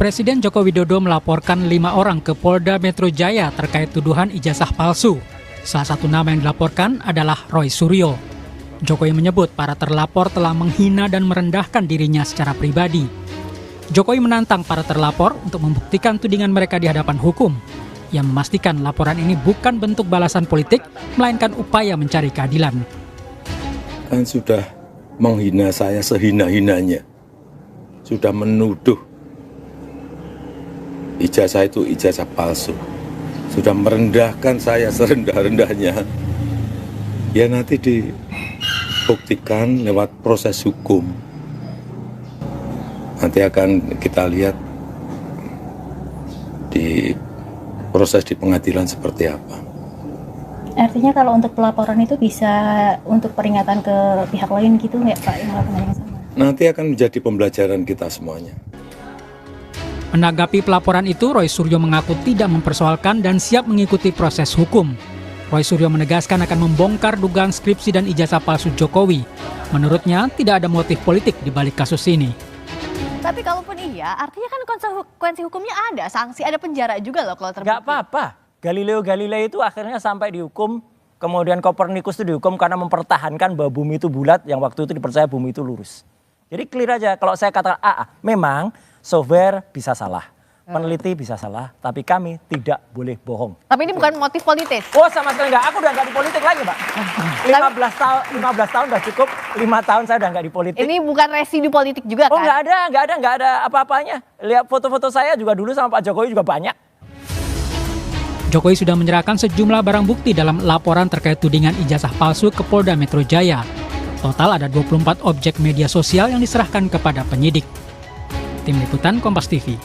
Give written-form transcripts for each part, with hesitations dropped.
Presiden Joko Widodo melaporkan 5 orang ke Polda Metro Jaya terkait tuduhan ijazah palsu. Salah satu nama yang dilaporkan adalah Roy Suryo. Jokowi menyebut para terlapor telah menghina dan merendahkan dirinya secara pribadi. Jokowi menantang para terlapor untuk membuktikan tudingan mereka di hadapan hukum. Ia memastikan laporan ini bukan bentuk balasan politik, melainkan upaya mencari keadilan. Kan sudah menghina saya sehina-hinanya. Sudah menuduh ijazah itu ijazah palsu. Sudah merendahkan saya serendah-rendahnya. Ya nanti dibuktikan lewat proses hukum. Nanti akan kita lihat di proses di pengadilan seperti apa. Artinya kalau untuk pelaporan itu bisa untuk peringatan ke pihak lain gitu nggak Pak yang melakukan yang sama? Nanti akan menjadi pembelajaran kita semuanya. Menanggapi pelaporan itu, Roy Suryo mengaku tidak mempersoalkan dan siap mengikuti proses hukum. Roy Suryo menegaskan akan membongkar dugaan skripsi dan ijazah palsu Jokowi. Menurutnya, tidak ada motif politik di balik kasus ini. Tapi kalaupun iya, artinya kan konsekuensi hukumnya ada, sanksi, ada penjara juga loh kalau terbukti. Nggak apa-apa. Galileo Galilei itu akhirnya sampai dihukum, kemudian Kopernikus itu dihukum karena mempertahankan bahwa bumi itu bulat, yang waktu itu dipercaya bumi itu lurus. Jadi clear aja, kalau saya katakan memang software bisa salah, peneliti bisa salah, tapi kami tidak boleh bohong. Tapi ini bukan motif politis. Oh sama sekali enggak, aku udah nggak di politik lagi Pak. 15 tahun udah cukup, 5 tahun saya udah nggak di politik. Ini bukan residu politik juga kan? Oh nggak ada apa-apanya. Lihat foto-foto saya juga dulu sama Pak Jokowi juga banyak. Jokowi sudah menyerahkan sejumlah barang bukti dalam laporan terkait tudingan ijazah palsu ke Polda Metro Jaya. Total ada 24 objek media sosial yang diserahkan kepada penyidik. Tim Liputan Kompas TV.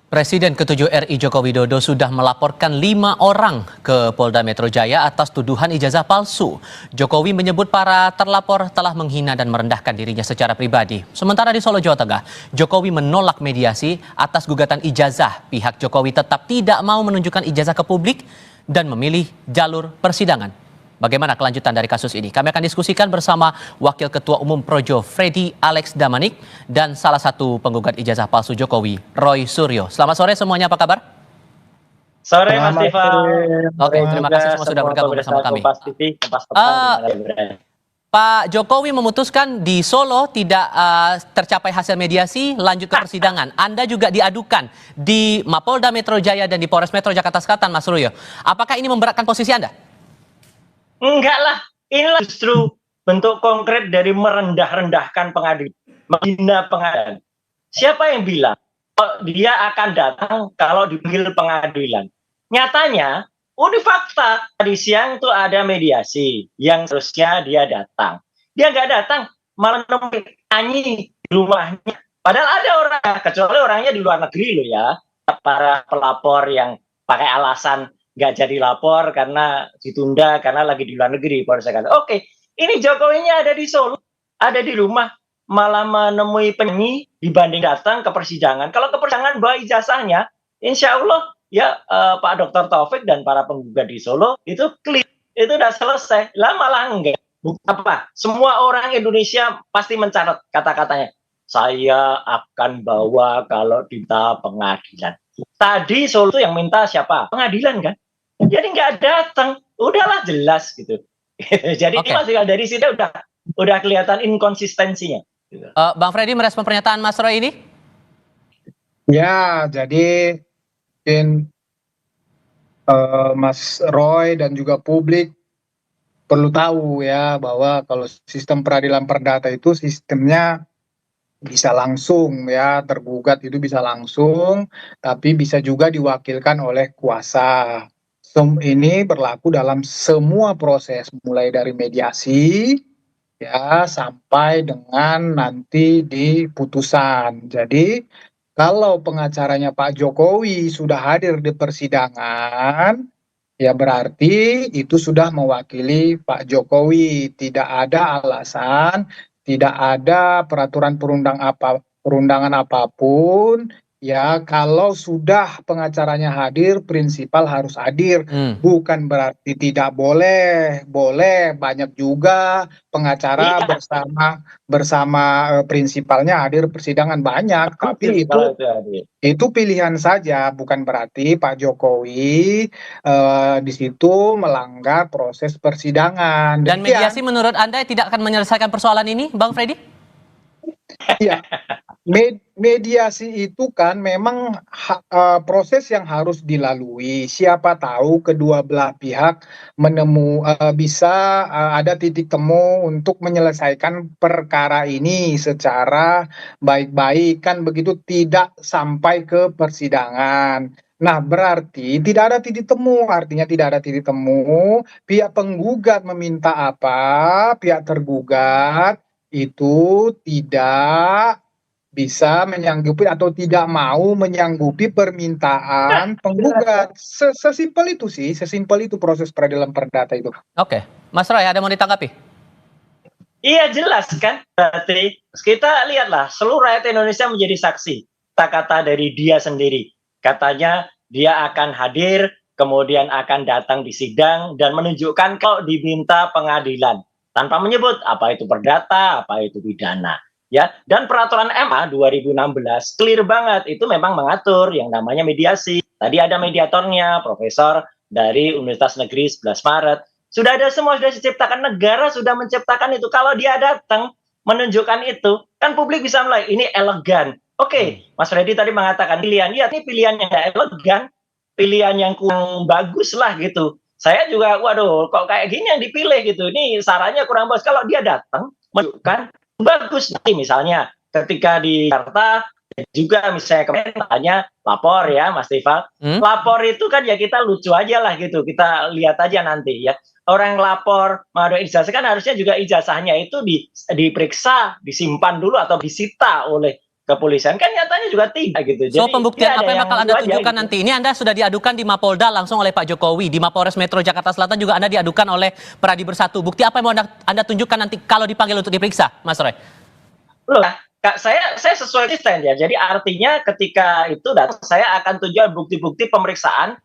Presiden ke-7 RI Joko Widodo sudah melaporkan 5 orang ke Polda Metro Jaya atas tuduhan ijazah palsu. Jokowi menyebut para terlapor telah menghina dan merendahkan dirinya secara pribadi. Sementara di Solo, Jawa Tengah, Jokowi menolak mediasi atas gugatan ijazah. Pihak Jokowi tetap tidak mau menunjukkan ijazah ke publik dan memilih jalur persidangan. Bagaimana kelanjutan dari kasus ini? Kami akan diskusikan bersama Wakil Ketua Umum Projo Freddy Alex Damanik dan salah satu penggugat ijazah palsu Jokowi, Roy Suryo. Selamat sore semuanya, apa kabar? Sore Mas Tifa. Oke, terima kasih semua sudah bergabung bersama kami. Pak Jokowi memutuskan di Solo tidak tercapai hasil mediasi, lanjut ke persidangan. Anda juga diadukan di Mapolda Metro Jaya dan di Polres Metro Jakarta Selatan, Mas Suryo. Apakah ini memberatkan posisi Anda? Enggak lah, inilah justru bentuk konkret dari merendah-rendahkan pengadilan, menghina pengadilan. Siapa yang bilang dia akan datang kalau dipanggil pengadilan? Nyatanya, ini fakta. Tadi siang tuh ada mediasi yang seharusnya dia datang. Dia nggak datang, malah nyanyi di rumahnya. Padahal ada orang, kecuali orangnya di luar negeri loh ya. Para pelapor yang pakai alasan nggak jadi lapor karena ditunda karena lagi di luar negeri. Baru saya kata, oke, ini Jokowinya ada di Solo, ada di rumah, malah menemui penyanyi dibanding datang ke persidangan. Kalau ke persidangan bawa ijazahnya, insya Allah ya Pak Dr. Taufik dan para penggugat di Solo itu clear, itu udah selesai. Lah malah enggak. Apa? Semua orang Indonesia pasti mencatat kata-katanya. Saya akan bawa kalau di tahap pengadilan. Tadi Solo itu yang minta siapa? Pengadilan kan? Jadi nggak datang, udahlah jelas gitu. Jadi masih dari sini udah kelihatan inkonsistensinya. Bang Freddy merespon pernyataan Mas Roy ini? Ya, jadi mungkin Mas Roy dan juga publik perlu tahu ya bahwa kalau sistem peradilan perdata itu sistemnya bisa langsung ya, tergugat itu bisa langsung, tapi bisa juga diwakilkan oleh kuasa. Ini berlaku dalam semua proses, mulai dari mediasi ya sampai dengan nanti di putusan. Jadi kalau pengacaranya Pak Jokowi sudah hadir di persidangan, ya berarti itu sudah mewakili Pak Jokowi. Tidak ada alasan, tidak ada peraturan perundangan apapun ya kalau sudah pengacaranya hadir, prinsipal harus hadir. Bukan berarti tidak boleh, boleh banyak juga pengacara Iya, bersama prinsipalnya hadir persidangan banyak, tapi kalau itu hadir. itu pilihan saja, bukan berarti Pak Jokowi di situ melanggar proses persidangan. Dan Demikian. mediasi menurut Anda tidak akan menyelesaikan persoalan ini, Bang Freddy? Ya, mediasi itu kan memang proses yang harus dilalui. Siapa tahu kedua belah pihak bisa ada titik temu untuk menyelesaikan perkara ini secara baik-baik, kan begitu, tidak sampai ke persidangan. Nah, berarti tidak ada titik temu, artinya tidak ada titik temu. Pihak penggugat meminta apa, pihak tergugat itu tidak bisa menyanggupi atau tidak mau menyanggupi permintaan penggugat. Sesimpel itu sih, sesimpel itu proses peradilan perdata itu. Oke, Mas Roy, ada mau ditanggapi? Iya jelas kan, berarti kita lihatlah seluruh rakyat Indonesia menjadi saksi kata-kata dari dia sendiri. Katanya dia akan hadir, kemudian akan datang di sidang dan menunjukkan kalau diminta pengadilan tanpa menyebut apa itu perdata, apa itu pidana. Ya, dan peraturan MA 2016 clear banget, itu memang mengatur yang namanya mediasi. Tadi ada mediatornya, profesor dari Universitas Negeri 11 Maret. Sudah ada semua, sudah diciptakan, negara sudah menciptakan itu. Kalau dia datang menunjukkan itu, kan publik bisa mulai, ini elegan. Oke, Mas Freddy tadi mengatakan pilihan, ya ini pilihan yang nggak elegan, pilihan yang kurang bagus lah gitu. Saya juga, waduh, kok kayak gini yang dipilih gitu. Ini sarannya kurang bagus. Kalau dia datang menunjukkan bagus, nanti misalnya ketika di Jakarta juga misalnya kemarin tanya lapor ya Mas Tifal, lapor itu kan ya kita lucu aja lah gitu, kita lihat aja nanti ya. Orang lapor mengadu ijazah kan harusnya juga ijazahnya itu diperiksa, disimpan dulu atau disita oleh kepolisian, kan nyatanya juga tidak gitu. So, jadi pembuktian apa yang bakal Anda tunjukkan gitu nanti? Ini Anda sudah diadukan di Mapolda langsung oleh Pak Jokowi, di Mapolres Metro Jakarta Selatan juga Anda diadukan oleh Peradi Bersatu. Bukti apa yang mau Anda tunjukkan nanti kalau dipanggil untuk diperiksa, Mas Roy? Loh, Kak, saya sesuai konsisten ya. Jadi artinya ketika itu datang, saya akan tunjukkan bukti-bukti pemeriksaan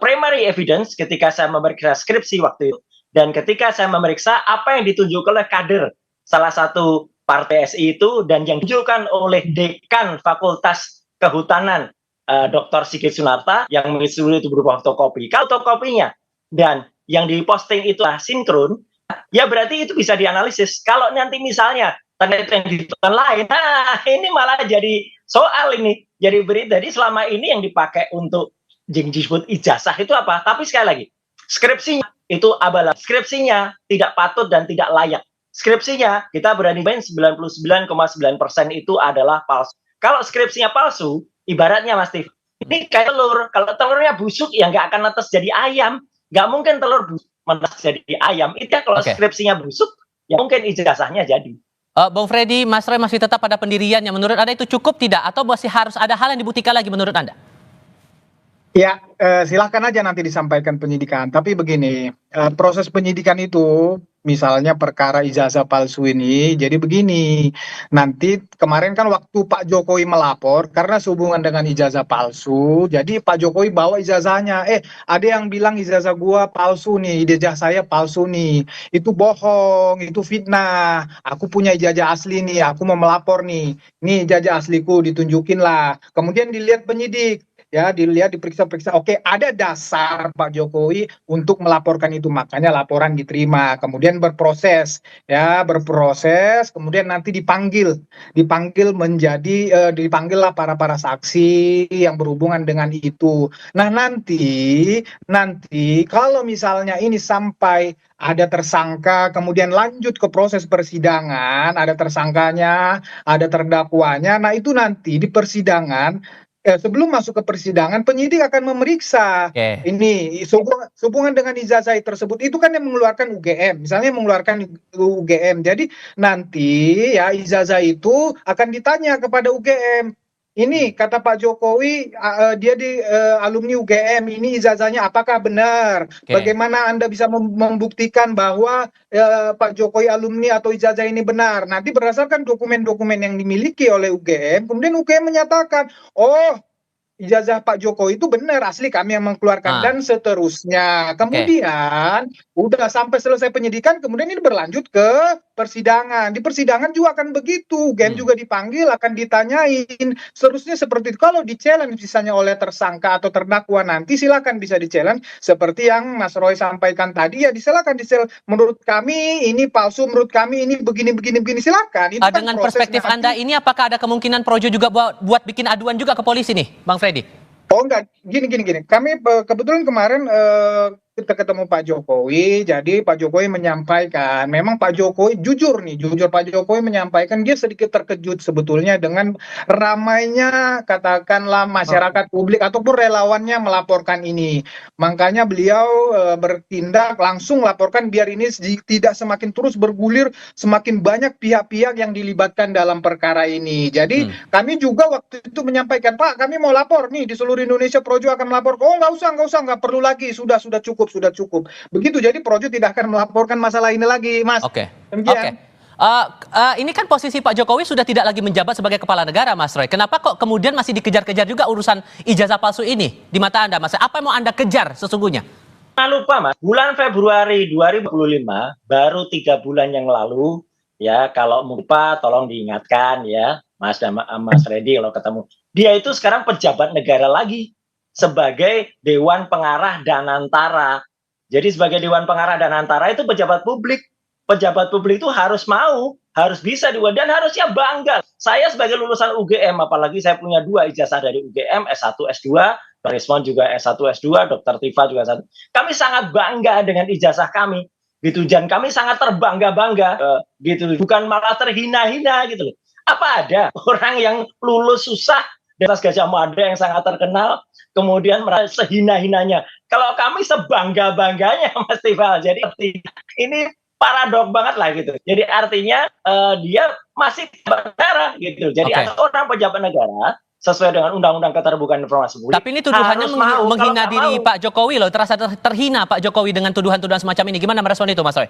primary evidence ketika saya memeriksa skripsi waktu itu, dan ketika saya memeriksa apa yang ditunjukkan oleh kader salah satu partai SI itu, dan yang ditunjukkan oleh dekan Fakultas Kehutanan Dr. Sigit Sunarta yang mengisi itu berupa fotokopi. Kalau fotokopinya dan yang diposting itu sinkron, ya berarti itu bisa dianalisis. Kalau nanti misalnya ternyata yang ditentukan lain, nah ini malah jadi soal ini, jadi berita. Jadi selama ini yang dipakai untuk disebut ijazah itu apa? Tapi sekali lagi, skripsinya itu abalah, skripsinya tidak patut dan tidak layak. Skripsinya kita berani main 99,9% itu adalah palsu. Kalau skripsinya palsu, ibaratnya Mas Tif, ini kayak telur. Kalau telurnya busuk ya nggak akan netes jadi ayam. Nggak mungkin telur busuk menetes jadi ayam. Itu kalau skripsinya busuk, ya mungkin ijazahnya jadi. Bang Freddy, Mas Roy masih tetap pada pendiriannya. Menurut Anda itu cukup tidak? Atau masih harus ada hal yang dibuktikan lagi menurut Anda? Ya, silahkan aja nanti disampaikan penyidikan. Tapi begini, proses penyidikan itu, misalnya perkara ijazah palsu ini, jadi begini, nanti kemarin kan waktu Pak Jokowi melapor, karena sehubungan dengan ijazah palsu, jadi Pak Jokowi bawa ijazahnya, ada yang bilang ijazah gua palsu nih, ijazah saya palsu nih, itu bohong, itu fitnah, aku punya ijazah asli nih, aku mau melapor nih ijazah asliku, ditunjukin lah, kemudian dilihat penyidik, ya dilihat diperiksa-periksa, oke ada dasar Pak Jokowi untuk melaporkan itu, makanya laporan diterima, kemudian berproses, kemudian nanti dipanggillah para saksi yang berhubungan dengan itu. Nah nanti kalau misalnya ini sampai ada tersangka, kemudian lanjut ke proses persidangan, ada tersangkanya, ada terdakwanya, nah itu nanti di persidangan, sebelum masuk ke persidangan, penyidik akan memeriksa ini sehubungan dengan ijazah tersebut. Itu kan yang mengeluarkan UGM, misalnya mengeluarkan UGM. Jadi nanti ya ijazah itu akan ditanya kepada UGM. ini kata Pak Jokowi, dia di alumni UGM, ini ijazahnya apakah benar? Bagaimana Anda bisa membuktikan bahwa Pak Jokowi alumni atau ijazah ini benar? Nanti berdasarkan dokumen-dokumen yang dimiliki oleh UGM, kemudian UGM menyatakan, oh, ijazah Pak Jokowi itu benar, asli kami yang mengeluarkan, dan seterusnya. Kemudian udah sampai selesai penyidikan, kemudian ini berlanjut ke persidangan. Di persidangan juga akan begitu, UGM juga dipanggil, akan ditanyain. Seterusnya seperti itu. Kalau di-challenge misalnya oleh tersangka atau terdakwa nanti, silakan bisa di-challenge seperti yang Mas Roy sampaikan tadi, ya silakan menurut kami ini palsu, menurut kami ini begini, silakan. Itu kan Dengan perspektif Anda ini, apakah ada kemungkinan Projo juga buat bikin aduan juga ke polisi nih, Bang Freddy? Oh enggak, gini. Kami kebetulan kemarin kita ketemu Pak Jokowi, jadi Pak Jokowi menyampaikan, memang Pak Jokowi jujur Pak Jokowi menyampaikan dia sedikit terkejut sebetulnya dengan ramainya katakanlah masyarakat publik ataupun relawannya melaporkan ini. Makanya beliau bertindak langsung laporkan biar ini tidak semakin terus bergulir, semakin banyak pihak-pihak yang dilibatkan dalam perkara ini. Jadi kami juga waktu itu menyampaikan, Pak, kami mau lapor nih di seluruh Indonesia, Projo akan melapor. Oh nggak usah, nggak perlu lagi, sudah cukup. Begitu, jadi Projo tidak akan melaporkan masalah ini lagi, Mas. Oke. Ini kan posisi Pak Jokowi sudah tidak lagi menjabat sebagai kepala negara, Mas Roy. Kenapa kok kemudian masih dikejar-kejar juga urusan ijazah palsu ini di mata Anda, Mas? Apa yang mau Anda kejar sesungguhnya? Jangan lupa, Mas, bulan Februari 2025, baru 3 bulan yang lalu, ya, kalau lupa tolong diingatkan ya, Mas Freddy kalau ketemu. Dia itu sekarang pejabat negara lagi sebagai Dewan Pengarah Danantara. Jadi sebagai Dewan Pengarah Danantara itu pejabat publik. Pejabat publik itu harus bisa dan harusnya bangga. Saya sebagai lulusan UGM, apalagi saya punya 2 ijazah dari UGM, S1, S2, Rismon juga S1, S2, Dr. Tifa juga S1. Kami sangat bangga dengan ijazah kami, gitu. Dan kami sangat terbangga-bangga, gitu. Bukan malah terhina-hina, gitu loh. Apa ada orang yang lulus susah di atas Gajah Mada yang sangat terkenal, kemudian merasa sehina-hinanya. Kalau kami sebangga-bangganya, Mas Tifal. Jadi ini paradok banget lah gitu. Jadi artinya dia masih pejabat negara gitu. Jadi ada orang pejabat negara sesuai dengan Undang-Undang Keterbukaan Informasi Publik. Tapi ini tuduhannya menghina diri Pak Jokowi loh. Terasa terhina Pak Jokowi dengan tuduhan-tuduhan semacam ini. Gimana merespon itu, Mas Roy?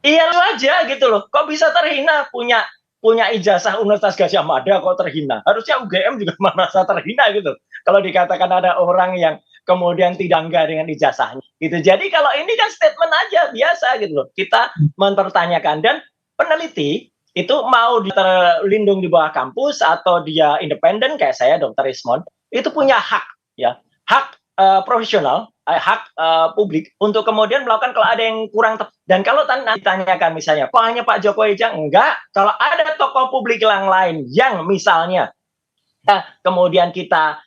Iya, lu aja gitu loh. Kok bisa terhina punya ijazah Universitas Gajah Mada kok terhina? Harusnya UGM juga merasa terhina gitu. Kalau dikatakan ada orang yang kemudian tidak enggak dengan ijazahnya gitu. Jadi kalau ini kan statement aja biasa gitu loh. Kita mempertanyakan, dan peneliti itu mau terlindung di bawah kampus atau dia independen kayak saya Dr. Rismon, itu punya hak ya. Hak profesional, hak publik untuk kemudian melakukan kalau ada yang kurang tepat. Dan kalau ditanyakan misalnya, kok hanya Pak Jokowi aja? Enggak, kalau ada tokoh publik yang lain yang misalnya kemudian kita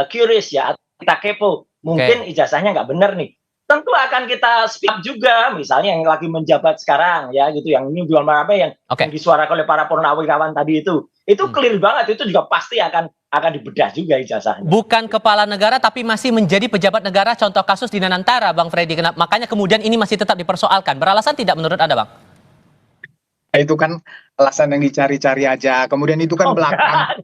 curious ya, kita kepo, mungkin ijazahnya nggak benar nih, tentu akan kita speak up juga, misalnya yang lagi menjabat sekarang ya gitu, yang ini belum apa yang disuarakan oleh para purnawirawan tadi itu clear banget, itu juga pasti akan dibedah juga ijazahnya. Bukan kepala negara tapi masih menjadi pejabat negara, contoh kasus di Danantara, Bang Freddy. Makanya kemudian ini masih tetap dipersoalkan. Beralasan tidak menurut Anda, Bang? Itu kan alasan yang dicari-cari aja. Kemudian itu kan belakangan.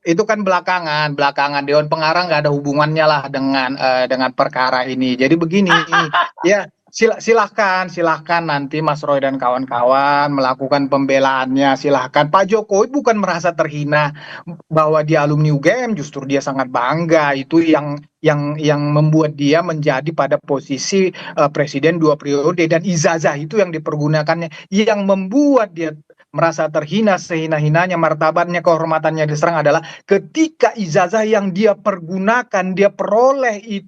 Itu kan belakangan. Dewan Pengarah nggak ada hubungannya lah dengan perkara ini. Jadi begini, ya silahkan nanti Mas Roy dan kawan-kawan melakukan pembelaannya, silahkan. Pak Jokowi bukan merasa terhina bahwa dia alumni UGM, justru dia sangat bangga. Itu yang membuat dia menjadi pada posisi presiden 2 periode, dan ijazah itu yang dipergunakannya yang membuat dia merasa terhina, sehina-hinanya, martabatnya, kehormatannya diserang adalah ketika ijazah yang dia pergunakan, dia peroleh itu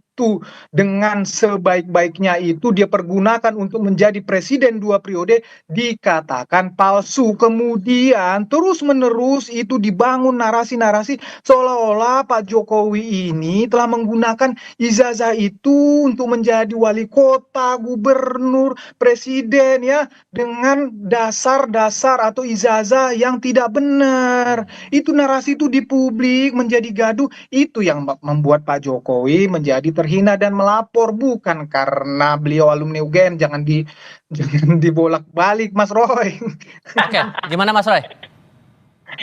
dengan sebaik-baiknya itu dia pergunakan untuk menjadi presiden 2 periode dikatakan palsu. Kemudian terus-menerus itu dibangun narasi-narasi seolah-olah Pak Jokowi ini telah menggunakan ijazah itu untuk menjadi wali kota, gubernur, presiden ya, dengan dasar-dasar atau ijazah yang tidak benar. Itu narasi itu di publik menjadi gaduh, itu yang membuat Pak Jokowi menjadi terhina dan melapor, bukan karena beliau alumni UGM. Jangan dibolak-balik, Mas Roy. Oke, gimana Mas Roy?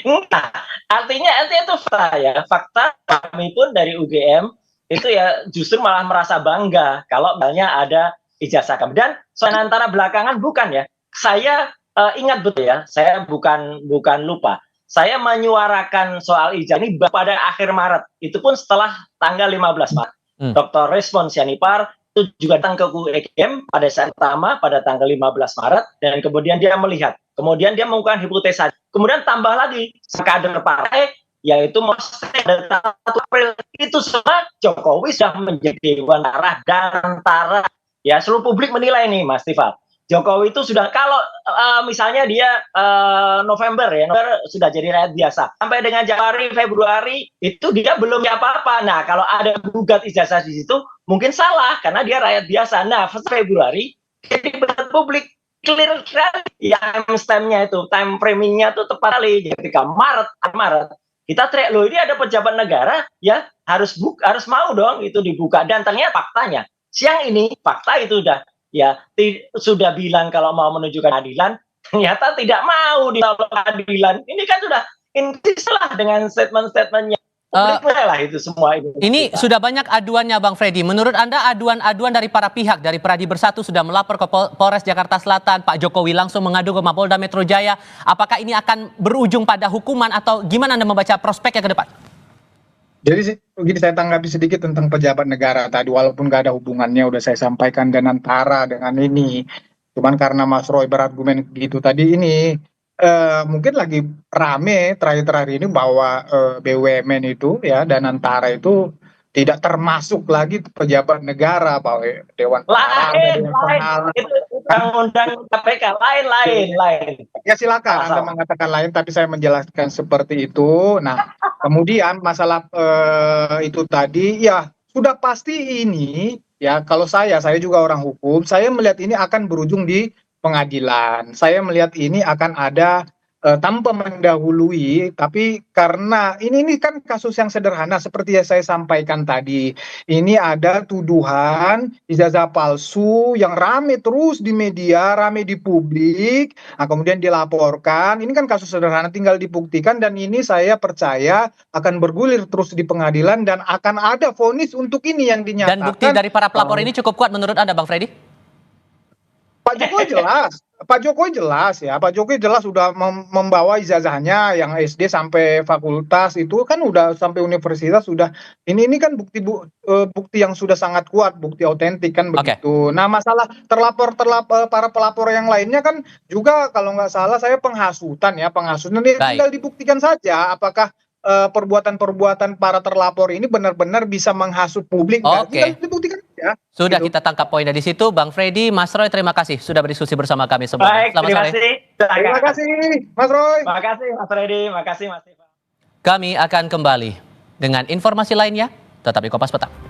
Nah, artinya itu fakta ya. Fakta kami pun dari UGM itu ya justru malah merasa bangga kalau misalnya ada ijazah kami. Dan soal antara belakangan bukan ya. Saya ingat betul ya, saya bukan lupa. Saya menyuarakan soal ijazah ini pada akhir Maret. Itu pun setelah tanggal 15 Maret. Dr. Respon Sianipar itu juga datang ke UGM pada saat pertama pada tanggal 15 Maret dan kemudian dia melihat. Kemudian dia melakukan hipotesa. Kemudian tambah lagi kader partai yaitu pada 1 April itu semua Jokowi sudah menjadi dewan arah dan antara ya seluruh publik menilai nih Mas Tifal. Jokowi itu sudah kalau misalnya dia November sudah jadi rakyat biasa sampai dengan Januari Februari itu dia belum apa-apa. Nah kalau ada gugat ijazah di situ mungkin salah karena dia rakyat biasa. Nah Februari jadi publik clear ya time-nya itu time framingnya itu tepat kali. Ketika Maret kita teriak loh ini ada pejabat negara ya harus mau dong itu dibuka dan ternyata faktanya siang ini fakta itu sudah bilang kalau mau menunjukkan keadilan ternyata tidak mau ditolak keadilan. Ini kan sudah intislah dengan statement-statementnya. Lah itu semua ini sudah banyak aduannya Bang Freddy. Menurut Anda aduan dari para pihak dari Pradi Bersatu sudah melapor ke Polres Jakarta Selatan, Pak Jokowi langsung mengadu ke Mapolda Metro Jaya. Apakah ini akan berujung pada hukuman atau gimana Anda membaca prospeknya ke depan? Jadi begini saya tanggapi sedikit tentang pejabat negara tadi walaupun gak ada hubungannya udah saya sampaikan dan antara dengan ini. Cuman karena Mas Roy berargumen gitu tadi ini mungkin lagi rame terakhir-terakhir ini bahwa BUMN itu ya dan antara itu tidak termasuk lagi pejabat negara bahwa Dewan lain itu undang-undang KPK lain. Ya silakan Anda mengatakan lain tapi saya menjelaskan seperti itu. Nah kemudian masalah itu tadi ya sudah pasti ini ya kalau saya juga orang hukum saya melihat ini akan berujung di pengadilan. Saya melihat ini akan ada tanpa mendahului, tapi karena ini kan kasus yang sederhana seperti yang saya sampaikan tadi. Ini ada tuduhan ijazah palsu yang rame terus di media, rame di publik, nah, kemudian dilaporkan. Ini kan kasus sederhana tinggal dibuktikan dan ini saya percaya akan bergulir terus di pengadilan dan akan ada vonis untuk ini yang dinyatakan. Dan bukti dari para pelapor ini cukup kuat menurut Anda Bang Freddy? Pak Jokowi jelas ya. Pak Jokowi jelas sudah membawa ijazahnya yang SD sampai fakultas itu kan udah sampai universitas sudah. Ini kan bukti yang sudah sangat kuat, bukti otentik kan begitu. Nah masalah para pelapor yang lainnya kan juga kalau nggak salah saya penghasutan tinggal dibuktikan saja apakah perbuatan-perbuatan para terlapor ini benar-benar bisa menghasut publik. Tinggal dibuktikan ya. Sudah kita tangkap poinnya di situ. Bang Freddy, Mas Roy, terima kasih sudah berdiskusi bersama kami semua. Baik, selamat sore. Terima kasih Mas Roy. Terima kasih Mas Freddy, terima kasih Mas Ivan. Kami akan kembali dengan informasi lainnya. Tetap di Kompas Petang.